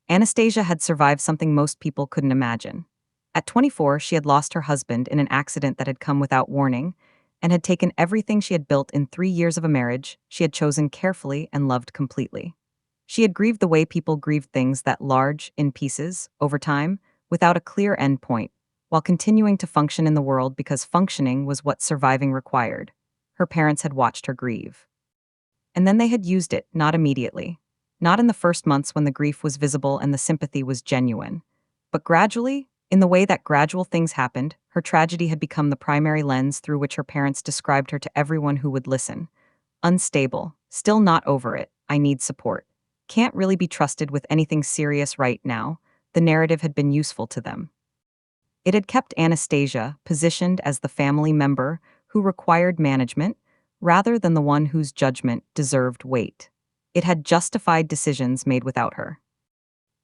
Anastasia had survived something most people couldn't imagine. At 24, she had lost her husband in an accident that had come without warning and had taken everything she had built in 3 years of a marriage she had chosen carefully and loved completely. She had grieved the way people grieved things that large, in pieces, over time, without a clear end point, while continuing to function in the world because functioning was what surviving required. Her parents had watched her grieve. And then they had used it, not immediately. Not in the first months when the grief was visible and the sympathy was genuine. But gradually, in the way that gradual things happened, her tragedy had become the primary lens through which her parents described her to everyone who would listen. Unstable, still not over it, I need support. Can't really be trusted with anything serious right now, the narrative had been useful to them. It had kept Anastasia positioned as the family member who required management, rather than the one whose judgment deserved weight. It had justified decisions made without her.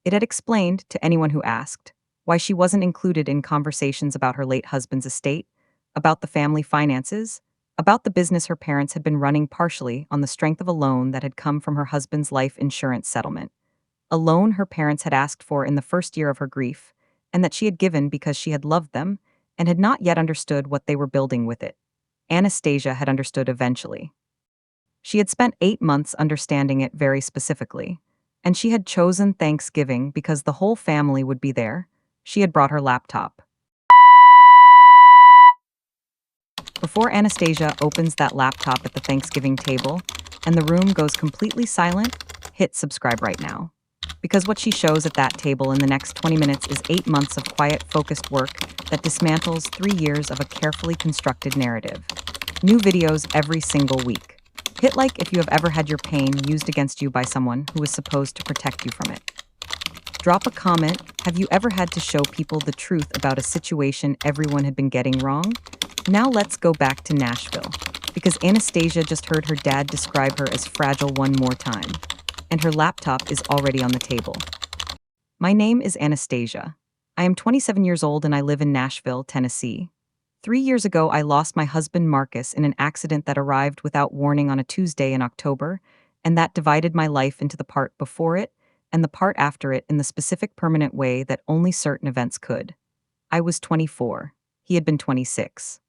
It had explained, to anyone who asked, why she wasn't included in conversations about her late husband's estate, about the family finances, about the business her parents had been running partially on the strength of a loan that had come from her husband's life insurance settlement. A loan her parents had asked for in the first year of her grief, and that she had given because she had loved them and had not yet understood what they were building with it. Anastasia had understood eventually. She had spent 8 months understanding it very specifically, and she had chosen Thanksgiving because the whole family would be there. She had brought her laptop. Before Anastasia opens that laptop at the Thanksgiving table and the room goes completely silent, hit subscribe right now. Because what she shows at that table in the next 20 minutes is 8 months of quiet, focused work that dismantles 3 years of a carefully constructed narrative. New videos every single week. Hit like if you have ever had your pain used against you by someone who was supposed to protect you from it. Drop a comment. Have you ever had to show people the truth about a situation everyone had been getting wrong? Now let's go back to Nashville, because Anastasia just heard her dad describe her as fragile one more time, and her laptop is already on the table. My name is Anastasia. I am 27 years old and I live in Nashville, Tennessee. 3 years ago, I lost my husband Marcus in an accident that arrived without warning on a Tuesday in October, and that divided my life into the part before it and the part after it in the specific permanent way that only certain events could. I was 24. He had been 26.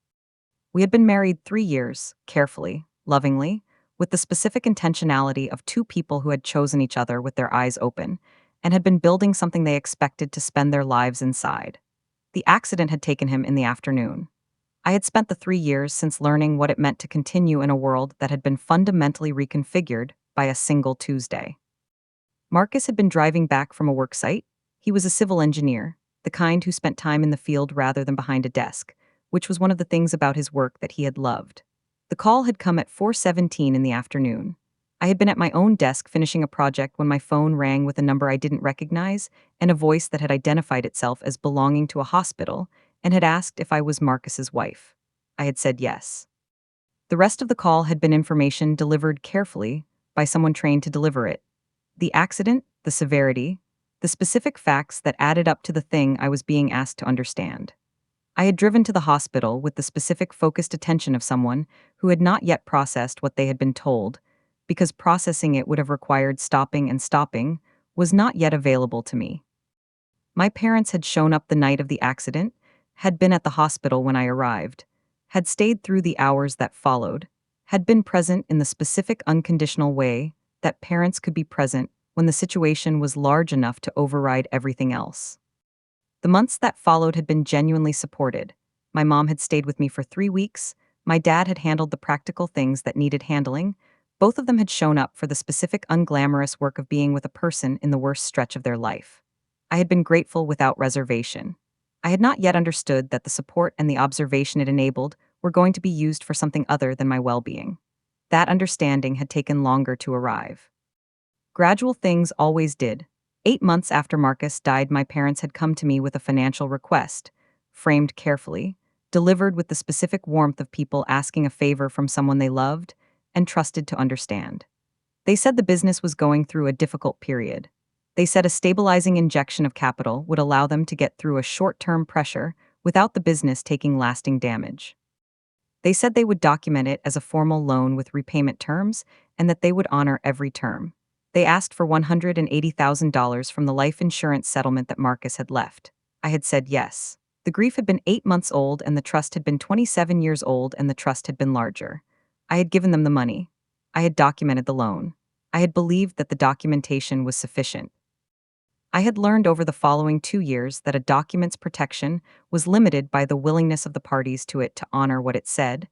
We had been married 3 years, carefully, lovingly, with the specific intentionality of two people who had chosen each other with their eyes open, and had been building something they expected to spend their lives inside. The accident had taken him in the afternoon. I had spent the 3 years since learning what it meant to continue in a world that had been fundamentally reconfigured by a single Tuesday. Marcus had been driving back from a work site. He was a civil engineer, the kind who spent time in the field rather than behind a desk, which was one of the things about his work that he had loved. The call had come at 4:17 in the afternoon. I had been at my own desk finishing a project when my phone rang with a number I didn't recognize and a voice that had identified itself as belonging to a hospital and had asked if I was Marcus's wife. I had said yes. The rest of the call had been information delivered carefully by someone trained to deliver it. The accident, the severity, the specific facts that added up to the thing I was being asked to understand. I had driven to the hospital with the specific focused attention of someone who had not yet processed what they had been told, because processing it would have required stopping, and stopping was not yet available to me. My parents had shown up the night of the accident, had been at the hospital when I arrived, had stayed through the hours that followed, had been present in the specific unconditional way that parents could be present when the situation was large enough to override everything else. The months that followed had been genuinely supported. My mom had stayed with me for 3 weeks, my dad had handled the practical things that needed handling, both of them had shown up for the specific unglamorous work of being with a person in the worst stretch of their life. I had been grateful without reservation. I had not yet understood that the support and the observation it enabled were going to be used for something other than my well-being. That understanding had taken longer to arrive. Gradual things always did. 8 months after Marcus died, my parents had come to me with a financial request, framed carefully, delivered with the specific warmth of people asking a favor from someone they loved and trusted to understand. They said the business was going through a difficult period. They said a stabilizing injection of capital would allow them to get through a short-term pressure without the business taking lasting damage. They said they would document it as a formal loan with repayment terms and that they would honor every term. They asked for $180,000 from the life insurance settlement that Marcus had left. I had said yes. The grief had been 8 months old, and the trust had been 27 years old, and the trust had been larger. I had given them the money. I had documented the loan. I had believed that the documentation was sufficient. I had learned over the following 2 years that a document's protection was limited by the willingness of the parties to it to honor what it said,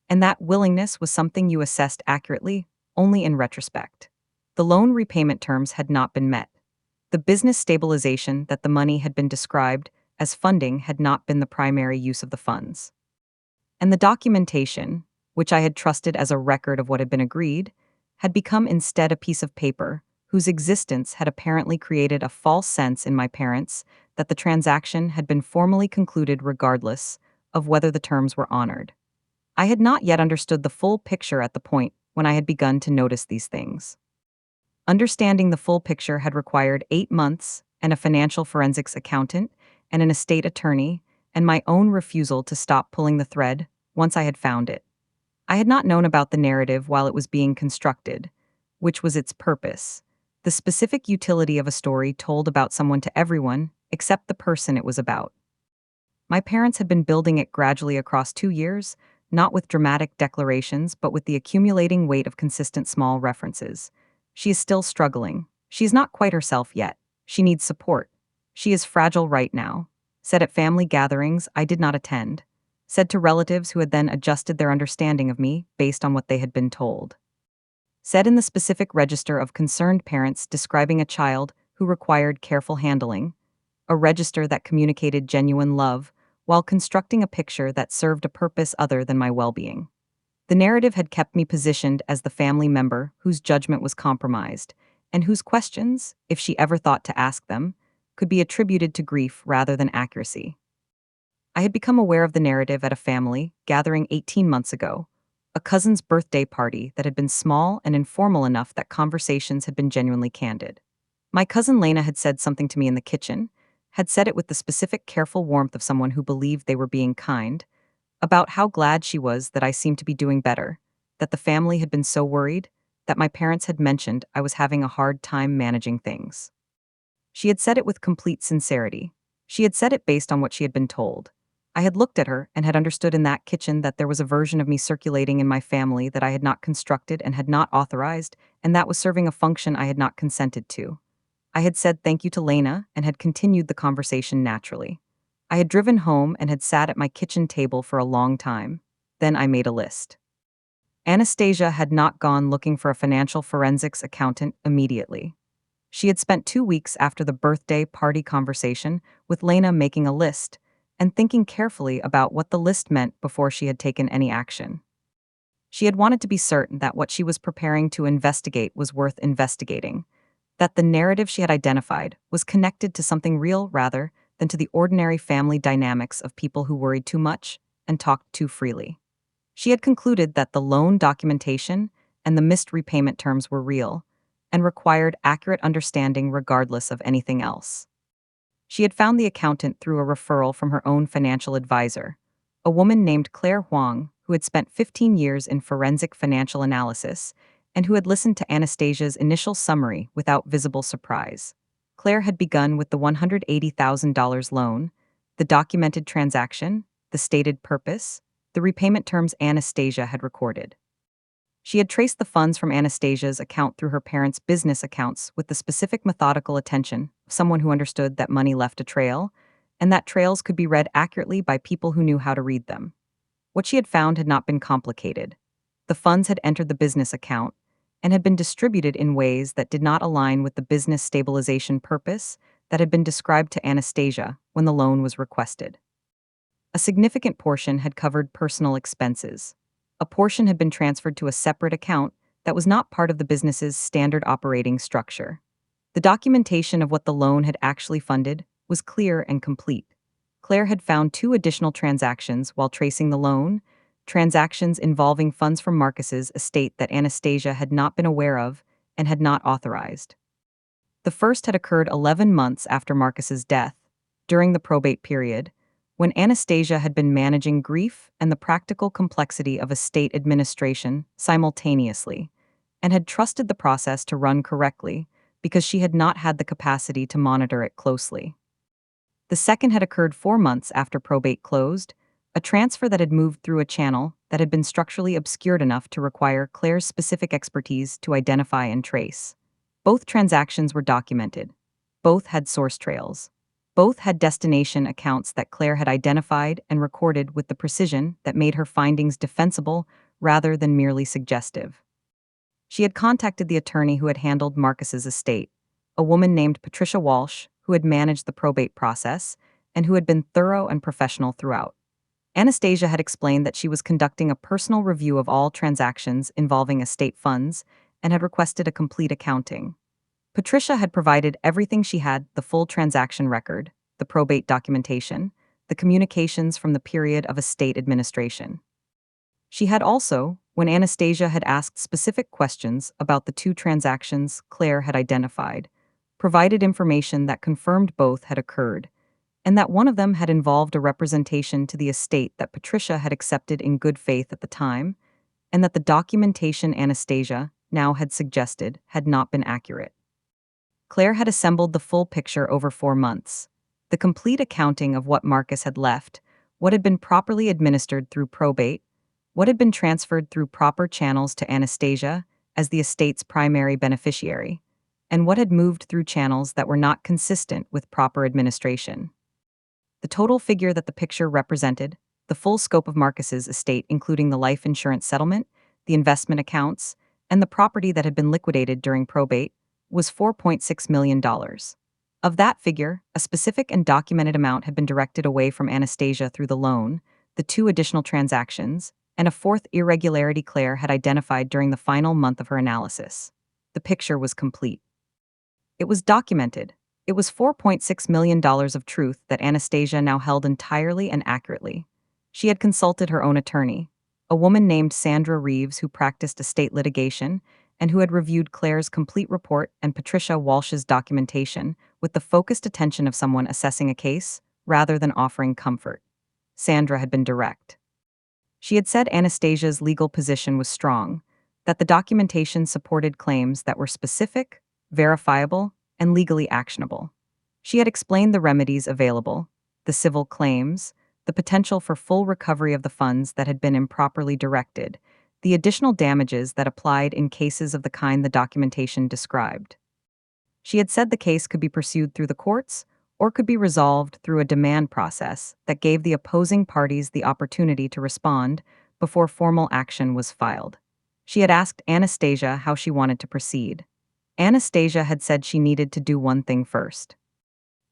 and that willingness was something you assessed accurately only in retrospect. The loan repayment terms had not been met. The business stabilization that the money had been described as funding had not been the primary use of the funds. And the documentation, which I had trusted as a record of what had been agreed, had become instead a piece of paper whose existence had apparently created a false sense in my parents that the transaction had been formally concluded regardless of whether the terms were honored. I had not yet understood the full picture at the point when I had begun to notice these things. Understanding the full picture had required 8 months and a financial forensics accountant and an estate attorney and my own refusal to stop pulling the thread once I had found it. I had not known about the narrative while it was being constructed, which was its purpose, the specific utility of a story told about someone to everyone except the person it was about. My parents had been building it gradually across 2 years, not with dramatic declarations, but with the accumulating weight of consistent small references. She is still struggling. She is not quite herself yet. She needs support. She is fragile right now. Said at family gatherings I did not attend. Said to relatives who had then adjusted their understanding of me based on what they had been told. Said in the specific register of concerned parents describing a child who required careful handling, a register that communicated genuine love while constructing a picture that served a purpose other than my well-being. The narrative had kept me positioned as the family member whose judgment was compromised, and whose questions, if she ever thought to ask them, could be attributed to grief rather than accuracy. I had become aware of the narrative at a family gathering 18 months ago, a cousin's birthday party that had been small and informal enough that conversations had been genuinely candid. My cousin Lena had said something to me in the kitchen, had said it with the specific careful warmth of someone who believed they were being kind, about how glad she was that I seemed to be doing better, that the family had been so worried, that my parents had mentioned I was having a hard time managing things. She had said it with complete sincerity. She had said it based on what she had been told. I had looked at her and had understood in that kitchen that there was a version of me circulating in my family that I had not constructed and had not authorized, and that was serving a function I had not consented to. I had said thank you to Lena and had continued the conversation naturally. I had driven home and had sat at my kitchen table for a long time. Then I made a list. Anastasia had not gone looking for a financial forensics accountant immediately. She had spent 2 weeks after the birthday party conversation with Lena making a list and thinking carefully about what the list meant before she had taken any action. She had wanted to be certain that what she was preparing to investigate was worth investigating, that the narrative she had identified was connected to something real rather than to the ordinary family dynamics of people who worried too much and talked too freely. She had concluded that the loan documentation and the missed repayment terms were real and required accurate understanding regardless of anything else. She had found the accountant through a referral from her own financial advisor, a woman named Claire Huang, who had spent 15 years in forensic financial analysis and who had listened to Anastasia's initial summary without visible surprise. Claire had begun with the $180,000 loan, the documented transaction, the stated purpose, the repayment terms Anastasia had recorded. She had traced the funds from Anastasia's account through her parents' business accounts with the specific methodical attention of someone who understood that money left a trail, and that trails could be read accurately by people who knew how to read them. What she had found had not been complicated. The funds had entered the business account and had been distributed in ways that did not align with the business stabilization purpose that had been described to Anastasia when the loan was requested. A significant portion had covered personal expenses. A portion had been transferred to a separate account that was not part of the business's standard operating structure. The documentation of what the loan had actually funded was clear and complete. Claire had found 2 additional transactions while tracing the loan, transactions involving funds from Marcus's estate that Anastasia had not been aware of and had not authorized. The first had occurred 11 months after Marcus's death, during the probate period, when Anastasia had been managing grief and the practical complexity of estate administration simultaneously, and had trusted the process to run correctly because she had not had the capacity to monitor it closely. The second had occurred 4 months after probate closed, a transfer that had moved through a channel that had been structurally obscured enough to require Claire's specific expertise to identify and trace. Both transactions were documented. Both had source trails. Both had destination accounts that Claire had identified and recorded with the precision that made her findings defensible rather than merely suggestive. She had contacted the attorney who had handled Marcus's estate, a woman named Patricia Walsh, who had managed the probate process and who had been thorough and professional throughout. Anastasia had explained that she was conducting a personal review of all transactions involving estate funds and had requested a complete accounting. Patricia had provided everything she had: the full transaction record, the probate documentation, the communications from the period of estate administration. She had also, when Anastasia had asked specific questions about the two transactions Claire had identified, provided information that confirmed both had occurred, and that one of them had involved a representation to the estate that Patricia had accepted in good faith at the time, and that the documentation Anastasia now had suggested had not been accurate. Claire had assembled the full picture over 4 months. The complete accounting of what Marcus had left, what had been properly administered through probate, what had been transferred through proper channels to Anastasia as the estate's primary beneficiary, and what had moved through channels that were not consistent with proper administration. The total figure that the picture represented, the full scope of Marcus's estate including the life insurance settlement, the investment accounts, and the property that had been liquidated during probate, was $4.6 million. Of that figure, a specific and documented amount had been directed away from Anastasia through the loan, the two additional transactions, and a fourth irregularity Claire had identified during the final month of her analysis. The picture was complete. It was documented. It was $4.6 million of truth that Anastasia now held entirely and accurately. She had consulted her own attorney, a woman named Sandra Reeves who practiced estate litigation and who had reviewed Claire's complete report and Patricia Walsh's documentation with the focused attention of someone assessing a case rather than offering comfort. Sandra had been direct. She had said Anastasia's legal position was strong, that the documentation supported claims that were specific, verifiable, and legally actionable. She had explained the remedies available, the civil claims, the potential for full recovery of the funds that had been improperly directed, the additional damages that applied in cases of the kind the documentation described. She had said the case could be pursued through the courts or could be resolved through a demand process that gave the opposing parties the opportunity to respond before formal action was filed. She had asked Anastasia how she wanted to proceed. Anastasia had said she needed to do one thing first.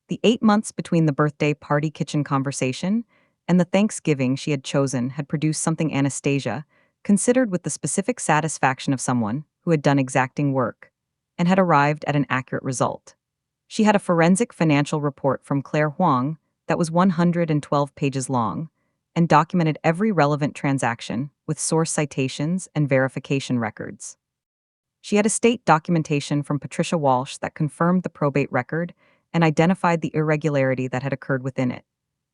The 8 months between the birthday party kitchen conversation and the Thanksgiving she had chosen had produced something Anastasia considered with the specific satisfaction of someone who had done exacting work and had arrived at an accurate result. She had a forensic financial report from Claire Huang that was 112 pages long and documented every relevant transaction with source citations and verification records. She had estate documentation from Patricia Walsh that confirmed the probate record and identified the irregularity that had occurred within it.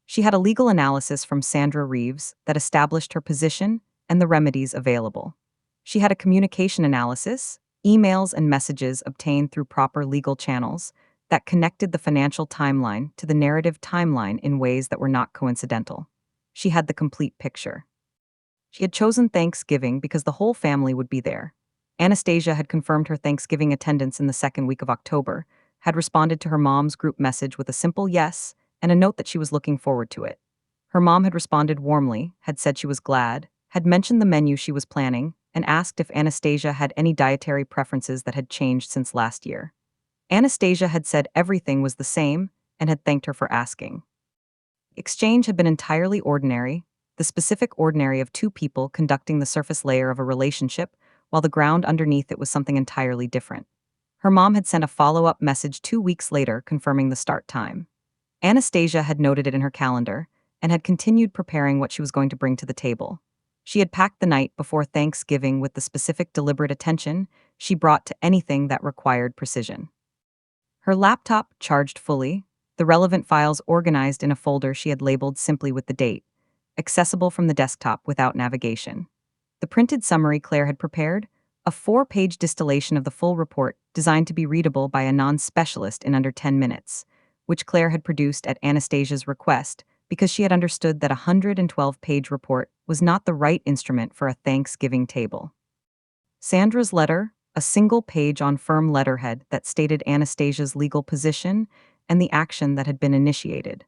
She had a legal analysis from Sandra Reeves that established her position and the remedies available. She had a communication analysis, emails and messages obtained through proper legal channels, that connected the financial timeline to the narrative timeline in ways that were not coincidental. She had the complete picture. She had chosen Thanksgiving because the whole family would be there. Anastasia had confirmed her Thanksgiving attendance in the second week of October, had responded to her mom's group message with a simple yes and a note that she was looking forward to it. Her mom had responded warmly, had said she was glad, had mentioned the menu she was planning, and asked if Anastasia had any dietary preferences that had changed since last year. Anastasia had said everything was the same and had thanked her for asking. The exchange had been entirely ordinary, the specific ordinary of two people conducting the surface layer of a relationship, while the ground underneath it was something entirely different. Her mom had sent a follow-up message 2 weeks later confirming the start time. Anastasia had noted it in her calendar and had continued preparing what she was going to bring to the table. She had packed the night before Thanksgiving with the specific deliberate attention she brought to anything that required precision. Her laptop charged fully, the relevant files organized in a folder she had labeled simply with the date, accessible from the desktop without navigation. The printed summary Claire had prepared a 4-page distillation of the full report designed to be readable by a non-specialist in under 10 minutes, which Claire had produced at Anastasia's request because she had understood that a 112-page report was not the right instrument for a Thanksgiving table. Sandra's letter, a single page on firm letterhead that stated Anastasia's legal position and the action that had been initiated.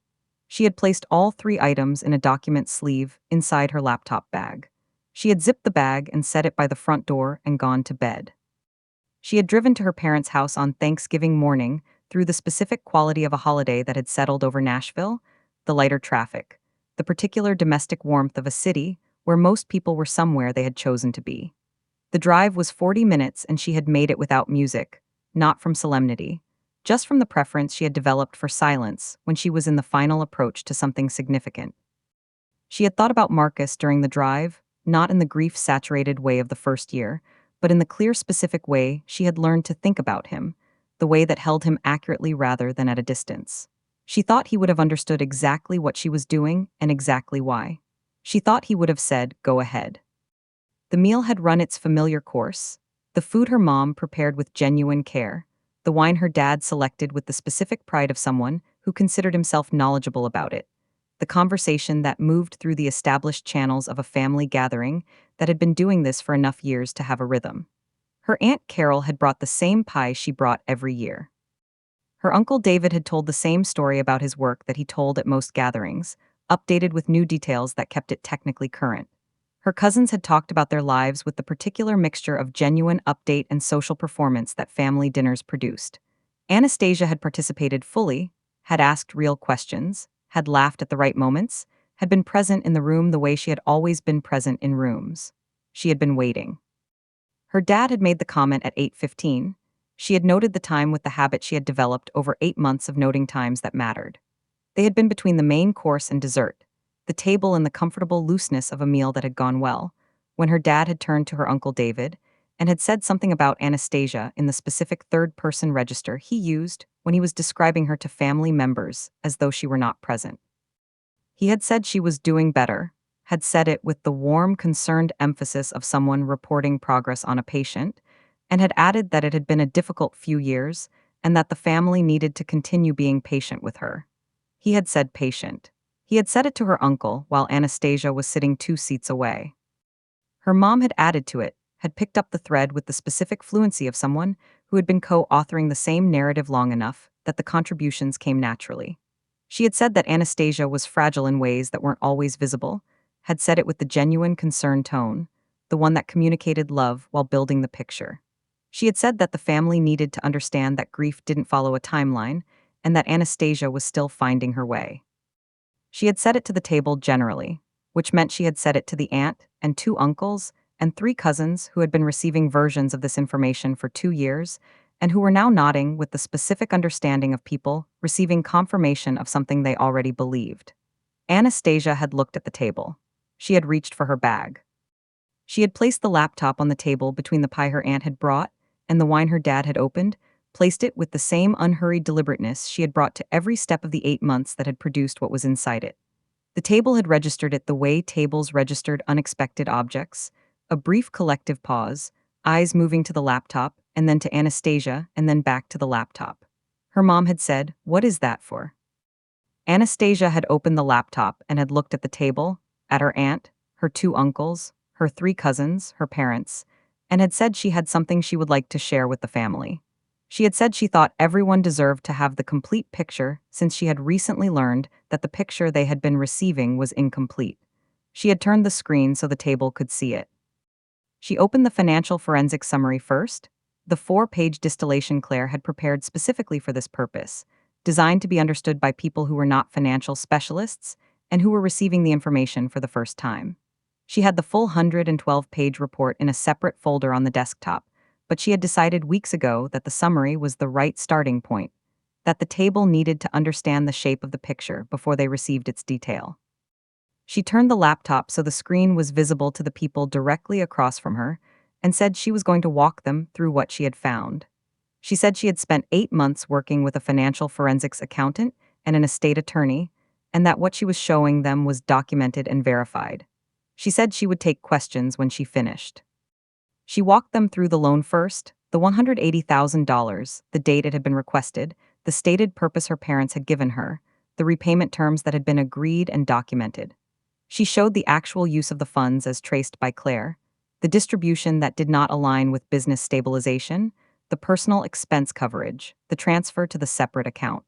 She had placed all 3 items in a document sleeve inside her laptop bag. She had zipped the bag and set it by the front door and gone to bed. She had driven to her parents' house on Thanksgiving morning through the specific quality of a holiday that had settled over Nashville, the lighter traffic, the particular domestic warmth of a city where most people were somewhere they had chosen to be. The drive was 40 minutes and she had made it without music, not from solemnity, just from the preference she had developed for silence when she was in the final approach to something significant. She had thought about Marcus during the drive, not in the grief-saturated way of the first year, but in the clear, specific way she had learned to think about him, the way that held him accurately rather than at a distance. She thought he would have understood exactly what she was doing and exactly why. She thought he would have said, "Go ahead." The meal had run its familiar course, the food her mom prepared with genuine care, the wine her dad selected with the specific pride of someone who considered himself knowledgeable about it, the conversation that moved through the established channels of a family gathering that had been doing this for enough years to have a rhythm. Her Aunt Carol had brought the same pie she brought every year. Her Uncle David had told the same story about his work that he told at most gatherings, updated with new details that kept it technically current. Her cousins had talked about their lives with the particular mixture of genuine update and social performance that family dinners produced. Anastasia had participated fully, had asked real questions, had laughed at the right moments, had been present in the room the way she had always been present in rooms. She had been waiting. Her dad had made the comment at 8:15. She had noted the time with the habit she had developed over 8 months of noting times that mattered. They had been between the main course and dessert, the table and the comfortable looseness of a meal that had gone well, when her dad had turned to her Uncle David and had said something about Anastasia in the specific third-person register he used when he was describing her to family members as though she were not present. He had said she was doing better, had said it with the warm, concerned emphasis of someone reporting progress on a patient, and had added that it had been a difficult few years and that the family needed to continue being patient with her. He had said patient. He had said it to her uncle while Anastasia was sitting 2 seats away. Her mom had added to it, had picked up the thread with the specific fluency of someone who had been co-authoring the same narrative long enough that the contributions came naturally. She had said that Anastasia was fragile in ways that weren't always visible, had said it with the genuine concerned tone, the one that communicated love while building the picture. She had said that the family needed to understand that grief didn't follow a timeline and that Anastasia was still finding her way. She had said it to the table generally, which meant she had said it to the aunt and 2 uncles and 3 cousins who had been receiving versions of this information for 2 years and who were now nodding with the specific understanding of people receiving confirmation of something they already believed. Anastasia had looked at the table. She had reached for her bag. She had placed the laptop on the table between the pie her aunt had brought and the wine her dad had opened, placed it with the same unhurried deliberateness she had brought to every step of the 8 months that had produced what was inside it. The table had registered it the way tables registered unexpected objects, a brief collective pause, eyes moving to the laptop, and then to Anastasia, and then back to the laptop. Her mom had said, "What is that for?" Anastasia had opened the laptop and had looked at the table, at her aunt, her 2 uncles, her 3 cousins, her parents, and had said she had something she would like to share with the family. She had said she thought everyone deserved to have the complete picture since she had recently learned that the picture they had been receiving was incomplete. She had turned the screen so the table could see it. She opened the financial forensic summary first, the 4-page distillation Claire had prepared specifically for this purpose, designed to be understood by people who were not financial specialists and who were receiving the information for the first time. She had the full 112-page report in a separate folder on the desktop, but she had decided weeks ago that the summary was the right starting point, that the table needed to understand the shape of the picture before they received its detail. She turned the laptop so the screen was visible to the people directly across from her and said she was going to walk them through what she had found. She said she had spent 8 months working with a financial forensics accountant and an estate attorney, and that what she was showing them was documented and verified. She said she would take questions when she finished. She walked them through the loan first, the $180,000, the date it had been requested, the stated purpose her parents had given her, the repayment terms that had been agreed and documented. She showed the actual use of the funds as traced by Claire, the distribution that did not align with business stabilization, the personal expense coverage, the transfer to the separate account.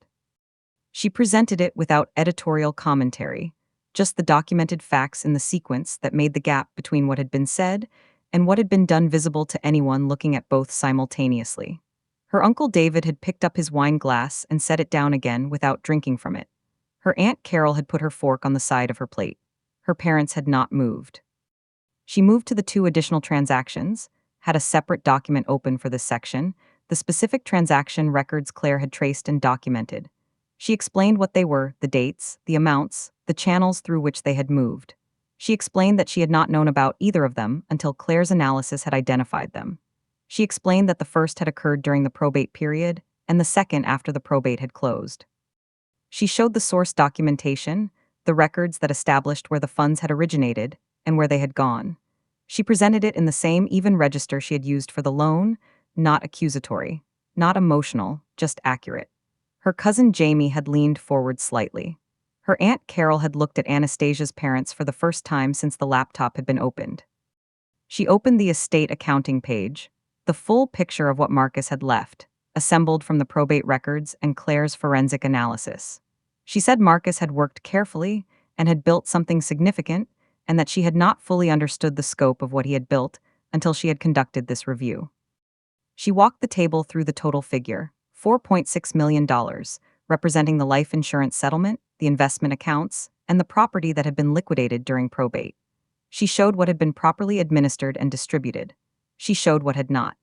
She presented it without editorial commentary, just the documented facts in the sequence that made the gap between what had been said and what had been done visible to anyone looking at both simultaneously. Her uncle David had picked up his wine glass and set it down again without drinking from it. Her Aunt Carol had put her fork on the side of her plate. Her parents had not moved. She moved to the two additional transactions, had a separate document open for this section, the specific transaction records Claire had traced and documented. She explained what they were, the dates, the amounts, the channels through which they had moved. She explained that she had not known about either of them until Claire's analysis had identified them. She explained that the first had occurred during the probate period and the second after the probate had closed. She showed the source documentation, the records that established where the funds had originated and where they had gone. She presented it in the same even register she had used for the loan, not accusatory, not emotional, just accurate. Her cousin Jamie had leaned forward slightly. Her Aunt Carol had looked at Anastasia's parents for the first time since the laptop had been opened. She opened the estate accounting page, the full picture of what Marcus had left, assembled from the probate records and Claire's forensic analysis. She said Marcus had worked carefully and had built something significant, and that she had not fully understood the scope of what he had built until she had conducted this review. She walked the table through the total figure, $4.6 million, representing the life insurance settlement, the investment accounts, and the property that had been liquidated during probate. She showed what had been properly administered and distributed. She showed what had not.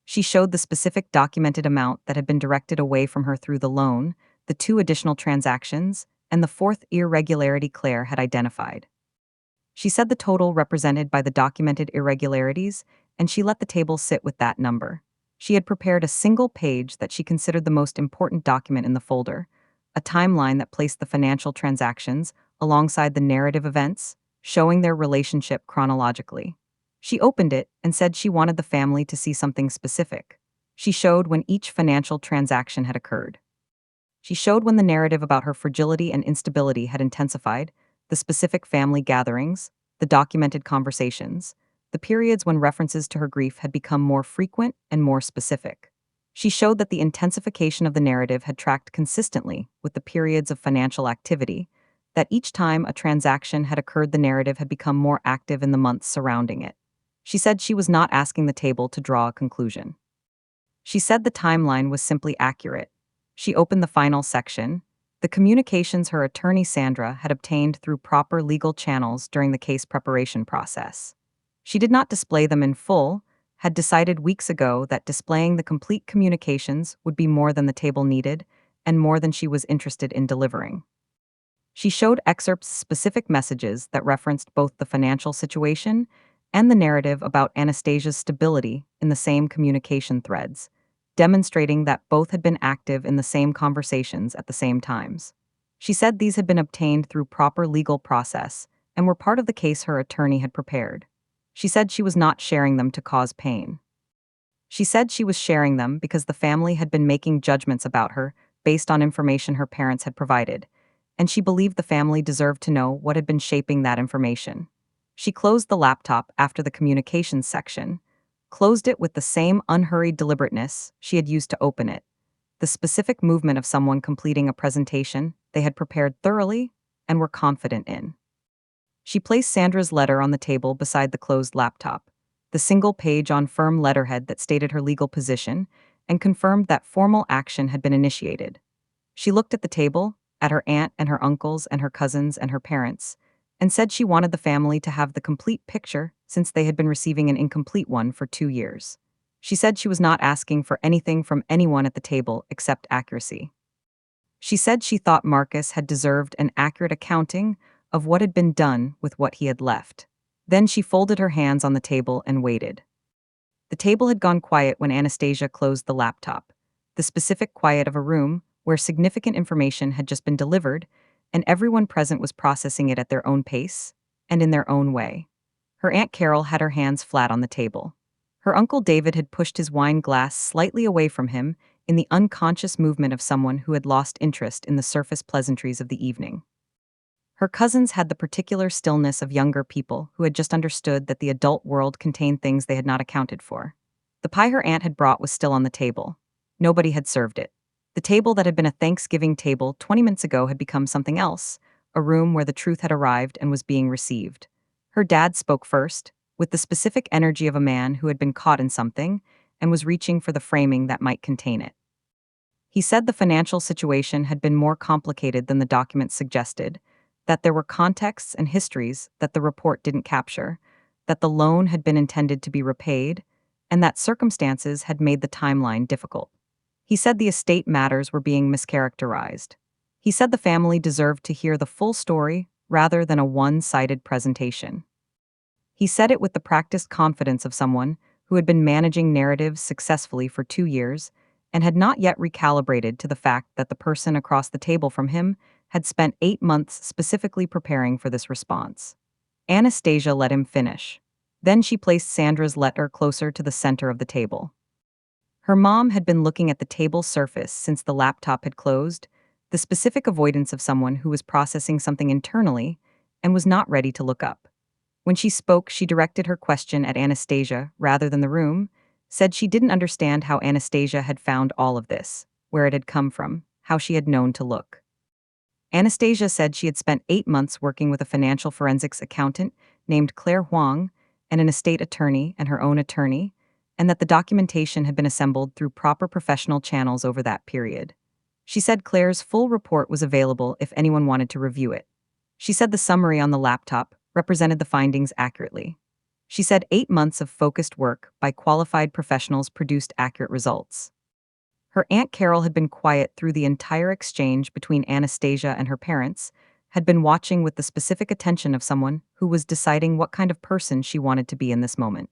She showed the specific documented amount that had been directed away from her through the loan, the two additional transactions, and the fourth irregularity Claire had identified. She said the total represented by the documented irregularities, and she let the table sit with that number. She had prepared a single page that she considered the most important document in the folder, a timeline that placed the financial transactions alongside the narrative events, showing their relationship chronologically. She opened it and said she wanted the family to see something specific. She showed when each financial transaction had occurred. She showed when the narrative about her fragility and instability had intensified, the specific family gatherings, the documented conversations, the periods when references to her grief had become more frequent and more specific. She showed that the intensification of the narrative had tracked consistently with the periods of financial activity, that each time a transaction had occurred, the narrative had become more active in the months surrounding it. She said she was not asking the table to draw a conclusion. She said the timeline was simply accurate. She opened the final section, the communications her attorney Sandra had obtained through proper legal channels during the case preparation process. She did not display them in full, had decided weeks ago that displaying the complete communications would be more than the table needed and more than she was interested in delivering. She showed excerpts specific messages that referenced both the financial situation and the narrative about Anastasia's stability in the same communication threads, demonstrating that both had been active in the same conversations at the same times. She said these had been obtained through proper legal process and were part of the case her attorney had prepared. She said she was not sharing them to cause pain. She said she was sharing them because the family had been making judgments about her based on information her parents had provided, and she believed the family deserved to know what had been shaping that information. She closed the laptop after the communications section, closed it with the same unhurried deliberateness she had used to open it, the specific movement of someone completing a presentation they had prepared thoroughly and were confident in. She placed Sandra's letter on the table beside the closed laptop, the single page on firm letterhead that stated her legal position and confirmed that formal action had been initiated. She looked at the table, at her aunt and her uncles and her cousins and her parents, and said she wanted the family to have the complete picture since they had been receiving an incomplete one for 2 years. She said she was not asking for anything from anyone at the table except accuracy. She said she thought Marcus had deserved an accurate accounting of what had been done with what he had left. Then she folded her hands on the table and waited. The table had gone quiet when Anastasia closed the laptop, the specific quiet of a room where significant information had just been delivered, and everyone present was processing it at their own pace and in their own way. Her Aunt Carol had her hands flat on the table. Her uncle David had pushed his wine glass slightly away from him in the unconscious movement of someone who had lost interest in the surface pleasantries of the evening. Her cousins had the particular stillness of younger people who had just understood that the adult world contained things they had not accounted for. The pie her aunt had brought was still on the table. Nobody had served it. The table that had been a Thanksgiving table 20 minutes ago had become something else, a room where the truth had arrived and was being received. Her dad spoke first, with the specific energy of a man who had been caught in something and was reaching for the framing that might contain it. He said the financial situation had been more complicated than the documents suggested, that there were contexts and histories that the report didn't capture, that the loan had been intended to be repaid, and that circumstances had made the timeline difficult. He said the estate matters were being mischaracterized. He said the family deserved to hear the full story rather than a one-sided presentation. He said it with the practiced confidence of someone who had been managing narratives successfully for 2 years and had not yet recalibrated to the fact that the person across the table from him had spent 8 months specifically preparing for this response. Anastasia let him finish. Then she placed Sandra's letter closer to the center of the table. Her mom had been looking at the table's surface since the laptop had closed, the specific avoidance of someone who was processing something internally and was not ready to look up. When she spoke, she directed her question at Anastasia rather than the room, said she didn't understand how Anastasia had found all of this, where it had come from, how she had known to look. Anastasia said she had spent 8 months working with a financial forensics accountant named Claire Huang and an estate attorney and her own attorney, and that the documentation had been assembled through proper professional channels over that period. She said Claire's full report was available if anyone wanted to review it. She said the summary on the laptop represented the findings accurately. She said 8 months of focused work by qualified professionals produced accurate results. Her Aunt Carol had been quiet through the entire exchange between Anastasia and her parents, had been watching with the specific attention of someone who was deciding what kind of person she wanted to be in this moment.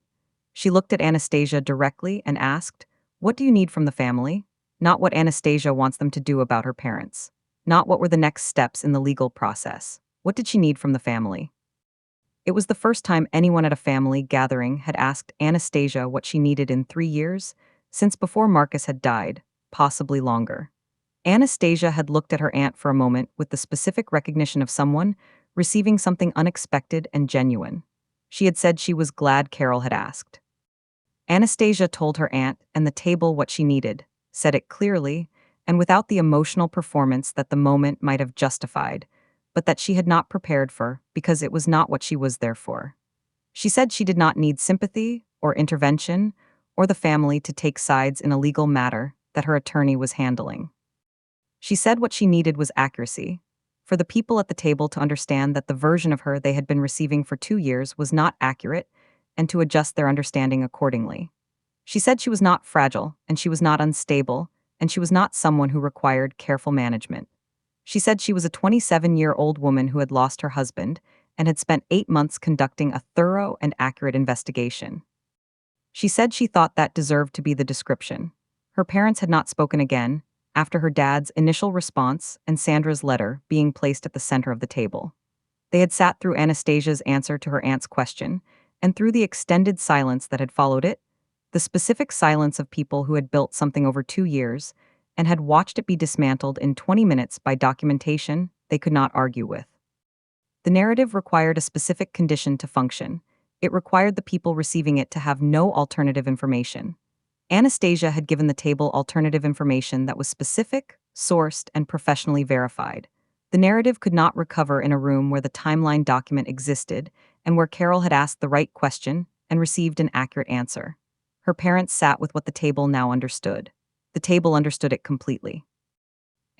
She looked at Anastasia directly and asked, "What do you need from the family?" Not what Anastasia wants them to do about her parents. Not what were the next steps in the legal process. What did she need from the family? It was the first time anyone at a family gathering had asked Anastasia what she needed in 3 years, since before Marcus had died, possibly longer. Anastasia had looked at her aunt for a moment with the specific recognition of someone receiving something unexpected and genuine. She had said she was glad Carol had asked. Anastasia told her aunt and the table what she needed, said it clearly, and without the emotional performance that the moment might have justified, but that she had not prepared for because it was not what she was there for. She said she did not need sympathy or intervention or the family to take sides in a legal matter that her attorney was handling. She said what she needed was accuracy, for the people at the table to understand that the version of her they had been receiving for 2 years was not accurate and to adjust their understanding accordingly. She said she was not fragile and she was not unstable and she was not someone who required careful management. She said she was a 27-year-old woman who had lost her husband and had spent 8 months conducting a thorough and accurate investigation. She said she thought that deserved to be the description. Her parents had not spoken again, after her dad's initial response and Sandra's letter being placed at the center of the table. They had sat through Anastasia's answer to her aunt's question, and through the extended silence that had followed it, the specific silence of people who had built something over 2 years and had watched it be dismantled in 20 minutes by documentation they could not argue with. The narrative required a specific condition to function. It required the people receiving it to have no alternative information. Anastasia had given the table alternative information that was specific, sourced, and professionally verified. The narrative could not recover in a room where the timeline document existed and where Carol had asked the right question and received an accurate answer. Her parents sat with what the table now understood. The table understood it completely.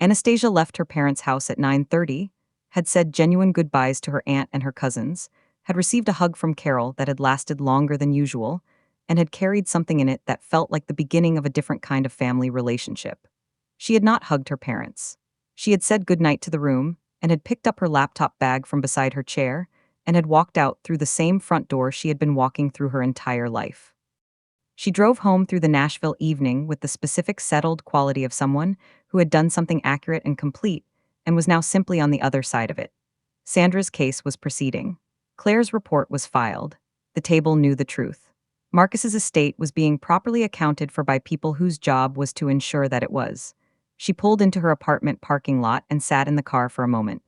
Anastasia left her parents' house at 9:30, had said genuine goodbyes to her aunt and her cousins, had received a hug from Carol that had lasted longer than usual, and had carried something in it that felt like the beginning of a different kind of family relationship. She had not hugged her parents. She had said goodnight to the room, and had picked up her laptop bag from beside her chair, and had walked out through the same front door she had been walking through her entire life. She drove home through the Nashville evening with the specific settled quality of someone who had done something accurate and complete, and was now simply on the other side of it. Sandra's case was proceeding. Claire's report was filed. The table knew the truth. Marcus's estate was being properly accounted for by people whose job was to ensure that it was. She pulled into her apartment parking lot and sat in the car for a moment.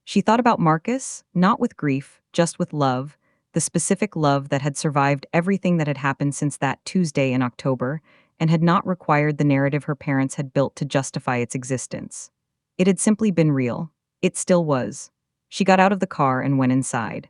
She thought about Marcus, not with grief, just with love, the specific love that had survived everything that had happened since that Tuesday in October and had not required the narrative her parents had built to justify its existence. It had simply been real. It still was. She got out of the car and went inside.